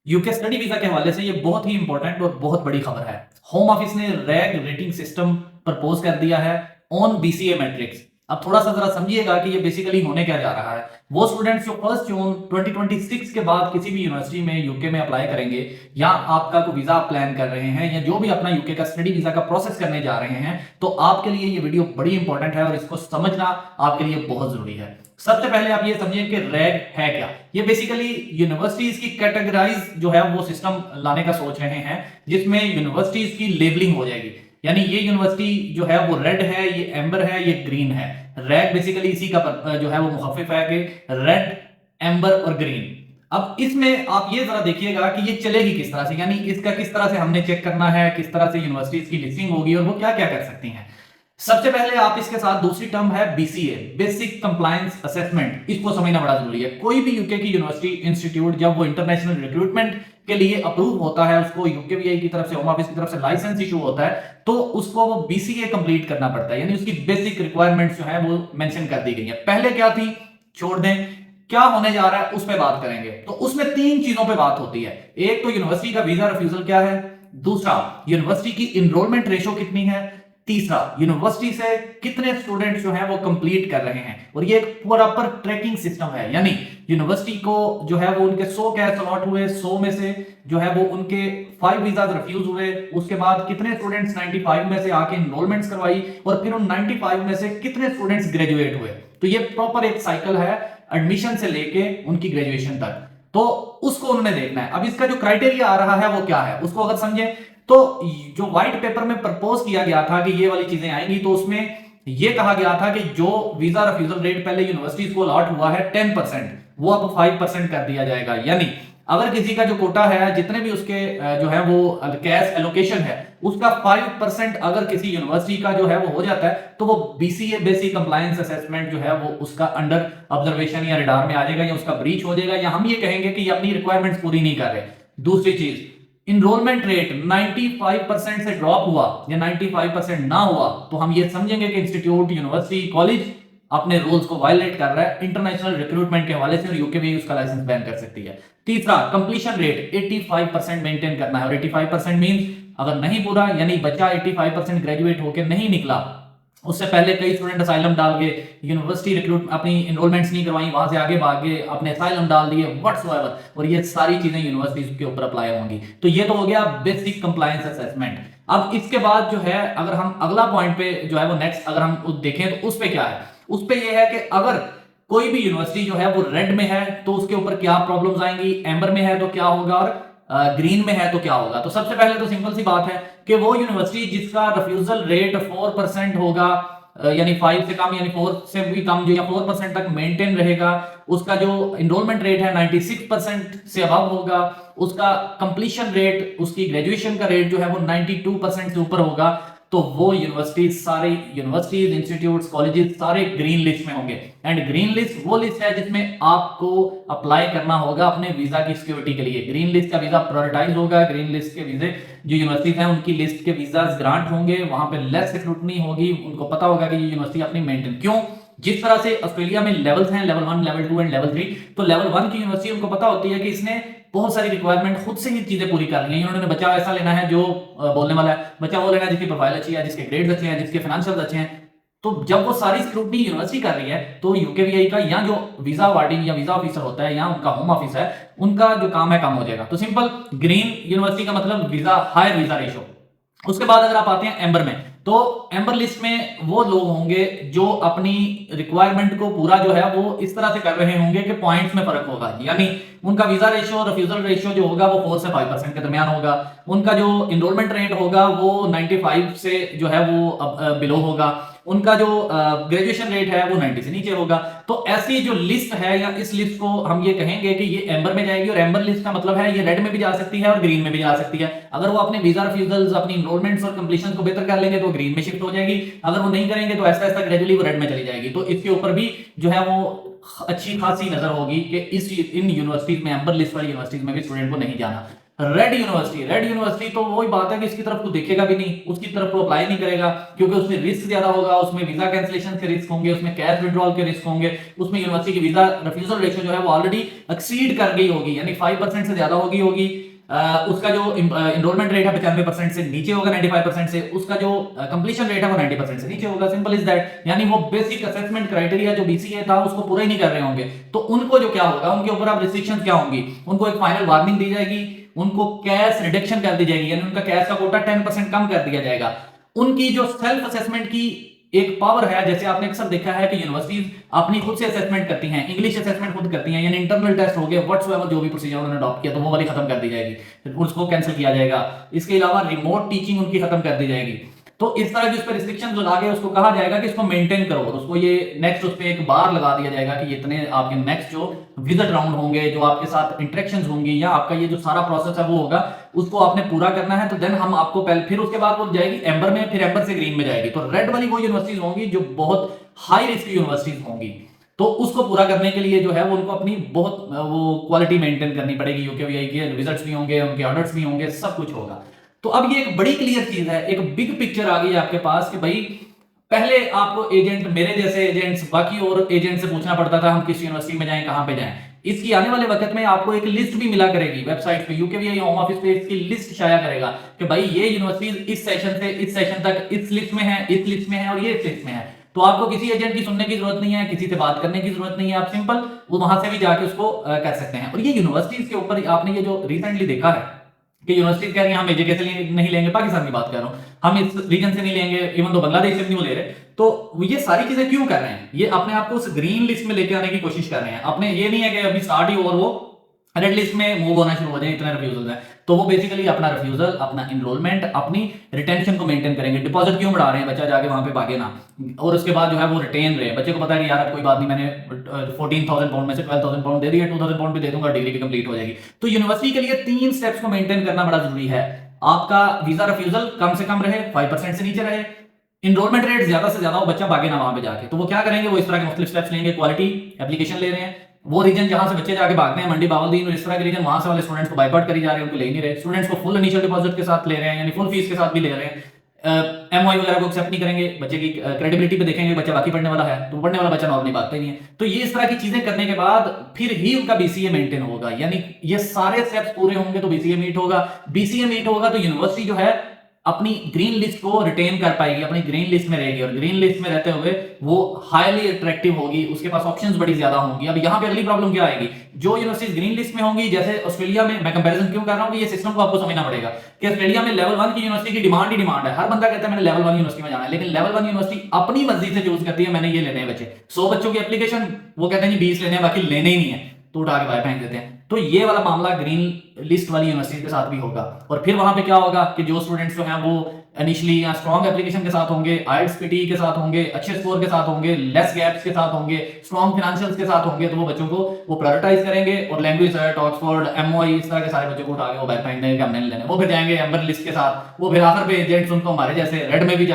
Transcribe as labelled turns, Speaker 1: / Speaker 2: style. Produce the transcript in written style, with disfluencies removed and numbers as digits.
Speaker 1: UK study visa के हवाले से ये बहुत ही इंपॉर्टेंट और बहुत बड़ी खबर है। होम ऑफिस ने रैग रेटिंग सिस्टम प्रपोज कर दिया है ऑन बीसीए मैट्रिक्स। अब थोड़ा सा जरा समझिएगा कि ये बेसिकली होने क्या जा रहा है। वो स्टूडेंट्स जो 1 जून 2026 के बाद किसी भी यूनिवर्सिटी में यूके में अप्लाई करेंगे या आपका कोई वीजा प्लान कर रहे हैं या जो भी अपना यूके का स्टडी वीजा का प्रोसेस करने जा रहे हैं, तो आपके लिए ये वीडियो बड़ी इंपॉर्टेंट है और इसको समझना आपके लिए बहुत जरूरी है। सबसे पहले आप ये समझिए कि रैग है क्या। ये बेसिकली यूनिवर्सिटीज की कैटेगराइज जो है वो सिस्टम लाने का सोच रहे हैं, जिसमें यूनिवर्सिटीज की लेबलिंग हो जाएगी। यानी ये यूनिवर्सिटी जो है वो रेड है, ये एम्बर है, ये ग्रीन है। रैग बेसिकली इसी का जो है वो मुखफिफ है कि रेड, एम्बर और ग्रीन। अब इसमें आप ये जरा देखिएगा कि ये चलेगी किस तरह से, यानी इसका किस तरह से हमने चेक करना है, किस तरह से यूनिवर्सिटीज की लिस्टिंग होगी और वो क्या क्या कर सकती हैं। सबसे पहले आप इसके साथ दूसरी टर्म है बीसीए, बेसिक कंप्लायंस असेसमेंट। इसको समझना बड़ा जरूरी है। कोई भी यूके की यूनिवर्सिटी इंस्टीट्यूट जब वो इंटरनेशनल रिक्रूटमेंट के लिए अप्रूव होता है, उसको यूकेवीआई की तरफ से, होम ऑफिस की तरफ से लाइसेंस इशू होता है, तो उसको वो बीसीए कंप्लीट करना पड़ता है। यानी उसकी बेसिक रिक्वायरमेंट्स जो है वो मेंशन कर दी गई है। पहले क्या थी छोड़ दें, क्या होने जा रहा है उस पर बात करेंगे। तो उसमें 3 चीजों पे बात होती है। एक तो यूनिवर्सिटी का वीजा रिफ्यूजल क्या है, दूसरा यूनिवर्सिटी की इनरोलमेंट रेशो कितनी है, तीसरा यूनिवर्सिटी से कितने स्टूडेंट्स जो हैं वो कंप्लीट कर रहे हैं। और ये एक प्रॉपर ट्रैकिंग सिस्टम है। यानी यूनिवर्सिटी को जो है वो उनके 100 कैश अलॉट हुए, 100 में से जो है वो उनके 5 वीजाज रिफ्यूज हुए, उसके बाद कितने स्टूडेंट्स 95 में से आके इनरोलमेंट्स करवाई, और फिर उन 95 में से कितने स्टूडेंट्स ग्रेजुएट हुए। तो ये प्रॉपर एक साइकिल है एडमिशन से लेके उनकी ग्रेजुएशन तक। तो उसको उन्होंने देखना है। अब इसका जो क्राइटेरिया आ रहा है वो क्या है, उसको अगर समझे तो जो व्हाइट पेपर में प्रपोज किया गया था कि ये वाली चीजें आएंगी, तो उसमें ये कहा गया था कि जो वीजा रिफ्यूजल रेट पहले यूनिवर्सिटीज को अलॉट हुआ है 10%, वो अब 5% कर दिया जाएगा। यानी अगर किसी का जो कोटा है, जितने भी उसके जो है वो कैश एलोकेशन है, उसका 5% अगर किसी यूनिवर्सिटी का जो है वो हो जाता है, तो वो बीसीए बेसिक कंप्लायंस असेसमेंट जो है वो उसका अंडर ऑब्जर्वेशन या रिडार में आ जाएगा, या उसका ब्रीच हो जाएगा, या हम ये कहेंगे कि ये अपनी रिक्वायरमेंट्स पूरी नहीं कर रहे। दूसरी चीज, इनरोलमेंट रेट 95% से ड्रॉप हुआ या 95% ना हुआ, तो हम ये समझेंगे कि इंस्टीट्यूट, यूनिवर्सिटी, कॉलेज अपने रूल्स को वायलेट कर रहा है इंटरनेशनल रिक्रूटमेंट के हवाले से, और यूके भी उसका लाइसेंस बैन कर सकती है। तीसरा, कंप्लीशन रेट 85% मेंटेन करना है। और 85% मींस अगर नहीं पूरा, यानी बच्चा 85% ग्रेजुएट होकर नहीं निकला, उससे पहले कई स्टूडेंट असाइलम डाल के यूनिवर्सिटी रिक्रूट अपनी इनरोलमेंट्स नहीं करवाई, वहां से आगे भाग गए, अपने असाइलम डाल दिए व्हाटसोएवर, और ये सारी चीजें यूनिवर्सिटीज के ऊपर अप्लाई होंगी। तो ये तो हो गया बेसिक कंप्लायंस असेसमेंट। अब इसके बाद जो है, अगर हम अगला पॉइंट पे जो है वो नेक्स्ट अगर हम देखें, तो उस पे क्या है, उस पे ये है कि अगर कोई भी यूनिवर्सिटी जो है वो रेड में है तो उसके ऊपर क्या प्रॉब्लम्स आएंगी, एम्बर में है तो क्या होगा, और ग्रीन में है तो क्या होगा। तो सबसे पहले तो सिंपल सी बात है कि वो यूनिवर्सिटी जिसका रिफ्यूजल रेट 4% होगा, यानी 5 से कम, यानी 4 से भी कम, जो या 4% तक मेंटेन रहेगा, उसका जो इनरोलमेंट रेट है 96% से अबव होगा, उसका कंप्लीशन रेट, उसकी ग्रेजुएशन का रेट जो है वो 92% से ऊपर होगा, तो वो यूनिवर्सिटीज, सारे यूनिवर्सिटीज, इंस्टीट्यूट्स, कॉलेजेस सारे ग्रीन लिस्ट में होंगे। एंड ग्रीन लिस्ट वो लिस्ट है जिसमें आपको अप्लाई करना होगा अपने वीजा की सिक्योरिटी के लिए। ग्रीन लिस्ट का वीजा प्रायोरिटाइज होगा। ग्रीन लिस्ट के वीजे जो यूनिवर्सिटीज हैं उनकी लिस्ट के वीजा ग्रांट होंगे, वहां पे लेस स्क्रूटनी होगी। उनको पता होगा कि ये यूनिवर्सिटी अपनी मेंटेन, क्यों, जिस तरह से ऑस्ट्रेलिया में लेवल्स हैं, लेवल 1, लेवल 2 एंड लेवल 3, तो लेवल 1 की यूनिवर्सिटी उनको पता होती है कि इसने बहुत सारी रिक्वायरमेंट खुद से ही चीजें पूरी कर ली हैं। उन्होंने बच्चा ऐसा लेना है जो बोलने वाला है, बच्चा वो लेना है जिसकी प्रोफाइल अच्छी है, जिसके ग्रेड्स अच्छे हैं, जिसके फाइनेंशियल अच्छे हैं। तो जब वो सारी स्क्रूटनी यूनिवर्सिटी कर रही है, तो यूकेवीआई का या जो वीजा वार्डिंग या वीजा ऑफिसर होता है या उनका होम ऑफिस है, उनका जो काम है कम हो जाएगा। तो सिंपल, ग्रीन यूनिवर्सिटी का मतलब वीजा, हायर वीजा रेशो। उसके बाद अगर आप आते हैं एम्बर में, तो एम्बर लिस्ट में वो लोग होंगे जो अपनी रिक्वायरमेंट को पूरा जो है वो इस तरह से कर रहे होंगे कि पॉइंट्स में फर्क होगा। यानी उनका वीजा रेशियो, रिफ्यूजल रेशियो जो होगा वो 4 से 5% के दरमियान होगा। उनका जो इनरोलमेंट रेट होगा वो 95 से जो है वो बिलो होगा। उनका जो ग्रेजुएशन रेट है वो 90 से नीचे होगा। तो ऐसी जो लिस्ट है, या इस लिस्ट को हम ये कहेंगे कि ये एम्बर में जाएगी। और एम्बर लिस्ट का मतलब है ये रेड में भी जा सकती है और ग्रीन में भी जा सकती है। अगर वो अपने वीजा रिफ्यूजल्स, अपनी इनरोलमेंट्स और कंप्लीशन को बेहतर कर लेंगे तो ग्रीन में शिफ्ट हो जाएगी। अगर वो नहीं करेंगे तो ऐसा ऐसा ग्रेजुअली वो रेड में चली जाएगी। तो इसके ऊपर भी जो है वो अच्छी खासी नजर होगी कि इन यूनिवर्सिटीज में, एम्बर लिस्ट वाली यूनिवर्सिटीज में भी स्टूडेंट को नहीं जाना। रेड यूनिवर्सिटी तो वही बात है कि इसकी तरफ तो देखेगा भी नहीं, उसकी तरफ तो अप्लाई नहीं करेगा, क्योंकि उसमें रिस्क ज्यादा होगा, उसमें वीजा कैंसिलेशन के रिस्क होंगे, उसमें कैश विड्रॉल के रिस्क होंगे, उसमें यूनिवर्सिटी की वीजा रिफ्यूजल रेशियो जो है वो ऑलरेडी एक्सीड कर गई होगी, यानी 5% से ज्यादा होगी। उसका जो इनरोलमेंट रेट है 95% से नीचे होगा, 95% से, उसका जो कंप्लीशन रेट है वो 90% से नीचे होगा, सिंपल इज दैट। यानी वो बेसिक असेसमेंट क्राइटेरिया जो बीसीए था उसको पूरा ही नहीं कर रहे होंगे, तो उनको जो क्या होगा, उनके ऊपर अब रिस्ट्रिक्शंस क्या होंगी, उनको एक फाइनल वार्निंग दी जाएगी, उनको कैश रिडक्शन कर दी जाएगी, यानी उनका कैश का कोटा 10% कम कर दिया जाएगा। उनकी जो सेल्फ असेसमेंट की एक पावर है, जैसे आपने अक्सर देखा है कि यूनिवर्सिटीज अपनी खुद से असेसमेंट करती हैं, इंग्लिश असेसमेंट खुद करती हैं, यानी इंटरनल टेस्ट हो गए, व्हाट्सएवर जो भी प्रोसीजर उन्होंने अडॉप्ट किया तो वो वाली खत्म कर दी जाएगी, उसको कैंसिल किया जाएगा। इसके अलावा रिमोट टीचिंग उनकी खत्म कर दी जाएगी। तो इस तरह की उस पर रिस्ट्रिक्शन लगा के उसको कहा जाएगा कि इसको मेंटेन करो, और उसको ये नेक्स्ट उस पर एक बार लगा दिया जाएगा कि इतने आपके नेक्स्ट जो विजिट राउंड होंगे, जो आपके साथ इंटरेक्शंस होंगी, या आपका ये जो सारा प्रोसेस है वो होगा, उसको आपने पूरा करना है। तो देन हम आपको पहले, फिर उसके बाद वो जाएगी एम्बर में, फिर एम्बर से ग्रीन में जाएगी। तो रेड वाली वो यूनिवर्सिटीज होंगी जो बहुत हाई रिस्क यूनिवर्सिटीज होंगी, तो उसको पूरा करने के लिए जो है वो उनको अपनी बहुत वो क्वालिटी मेंटेन करनी पड़ेगी, यूकेवीआई के रिजल्ट्स भी होंगे, उनके ऑर्डर्स भी होंगे, सब कुछ होगा। तो अब ये एक बड़ी क्लियर चीज है, एक बिग पिक्चर आ गई है आपके पास कि भाई पहले आपको एजेंट, मेरे जैसे एजेंट्स, बाकी और एजेंट से पूछना पड़ता था हम किस यूनिवर्सिटी में जाएं, कहां पे जाएं। इसकी आने वाले वक्त में आपको एक लिस्ट भी मिला करेगी वेबसाइट पे, यूकेवीआई होम ऑफिस पे इसकी लिस्ट शाया करेगा कि भाई ये यूनिवर्सिटीज इस सेशन से इस सेशन तक इस लिस्ट में है, इस लिस्ट में है और ये इस लिस्ट में है। तो आपको किसी एजेंट की सुनने की जरूरत नहीं है, किसी से बात करने की जरूरत नहीं है, आप सिंपल वो वहां से भी जाके उसको कर सकते हैं। और ये यूनिवर्सिटीज के ऊपर आपने ये जो रिसेंटली देखा है कि यूनिवर्सिटी कह रही है हम एजेके से नहीं लेंगे, पाकिस्तान की बात कर रहा हूं, हम इस रीजन से नहीं लेंगे, इवन तो बांग्लादेश से भी नहीं ले रहे। तो ये सारी चीजें क्यों कर रहे हैं, ये अपने आप को उस ग्रीन लिस्ट में लेके आने की कोशिश कर रहे हैं। अपने ये नहीं है कि अभी स्टार्ट ही और वो रेड लिस्ट में मूव होना शुरू हो जाए, इतने रिफ्यूजल है। तो वो बेसिकली अपना रिफ्यूजल, अपना इनरोलमेंट, अपनी रिटेंशन को मेंटेन करेंगे। डिपॉजिट क्यों बढ़ा रहे हैं, बच्चा जाके वहां पे भागे ना, और उसके बाद जो है वो रिटेन रहे, बच्चे को पता है कि यार कोई बात नहीं, मैंने 14,000 पाउंड में से 12,000 पाउंड दे दिया, 2,000 पाउंड भी दे दूंगा, डिग्री भी कंप्लीट हो जाएगी। तो यूनिवर्सिटी के लिए 3 स्टेप्स को मेंटेन करना बड़ा जरूरी है। आपका वीजा रिफ्यूजल कम से कम रहे, 5% से नीचे रहे, इनरोलमेंट रेट ज्यादा से ज्यादा हो, बच्चा भागे ना वहां पे जाके। तो वो क्या करेंगे, वो इस तरह के मुख्तलिफ स्टेप्स लेंगे। क्वालिटी एप्लीकेशन ले रहे हैं, वो रीजन जहां से बच्चे जाके भागते हैं, मंडी, बावलदीन और इस तरह के रीजन, वहां से वाले स्टूडेंट्स को बाइकआउट करी जा रहे हैं, उनको ले नहीं रहे। स्टूडेंट्स को फुल इनिशियल डिपॉजिट के साथ ले रहे हैं, यानी फुल फीस के साथ भी ले रहे हैं। एमओआई वगैरह को एक्सेप्ट नहीं करेंगे, बच्चे की क्रेडिबिलिटी पे देखेंगे, बच्चा बाकी पढ़ने वाला है, तो पढ़ने वाला बच्चा नॉर्मली भागता ही नहीं है। तो ये इस तरह की चीजें करने के बाद फिर ही उनका बीसीए मेंटेन होगा, यानी ये सारे स्टेप्स पूरे होंगे तो बीसीए मीट होगा। बीसीए मीट होगा तो यूनिवर्सिटी जो है अपनी ग्रीन लिस्ट को रिटेन कर पाएगी, अपनी ग्रीन लिस्ट में रहेगी, और ग्रीन लिस्ट में रहते हुए वो हाईली अट्रैक्टिव होगी, उसके पास ऑप्शंस बड़ी ज्यादा होंगी। अब यहाँ पे अगली प्रॉब्लम क्या आएगी, जो यूनिवर्सिटीज ग्रीन लिस्ट में होंगी, जैसे ऑस्ट्रेलिया में, मैं कंपैरिजन क्यों कर रहा हूँ कि ये सिस्टम को आपको समझना पड़ेगा कि ऑस्ट्रेलिया में लेवल 1 की यूनिवर्सिटी की डिमांड ही डिमांड है, हर बंदा कहता है मैंने लेवल 1 यूनिवर्सिटी में जाना है, लेकिन लेवल 1 यूनिवर्सिटी अपनी मर्जी से चूज करती है, मैंने ये लेने हैं बच्चे, 100 बच्चों की एप्लीकेशन, वो कहते हैं 20 लेने हैं, बाकी लेने ही नहीं है, तो उठा के बाहर फेंक देते हैं। तो ये वाला मामला ग्रीन लिस्ट वाली यूनिवर्सिटी के साथ भी होगा। और फिर वहां पे क्या होगा कि जो स्टूडेंट्स जो हैं वो इनिशियली या स्ट्रॉन्ग एप्लीकेशन के साथ होंगे, आईएलटीएस पीटी के साथ होंगे, अच्छे स्कोर के साथ होंगे, लेस गैप्स के साथ होंगे, स्ट्रॉन्ग फाइनेंशियल्स के साथ होंगे, तो वो बच्चों को वो प्रायोरिटाइज करेंगे, और लैंग्वेज सर्ट, ऑक्सफोर्ड, एमओआई, इस तरह के सारे बच्चों को उठा के वो बाहर फेंक देंगे कि हमने नहीं लेने। वो फिर जाएंगे एम्बर लिस्ट के साथ, वो फिर आखिर पे एजेंट्स उनको हमारे जैसे रेड में भी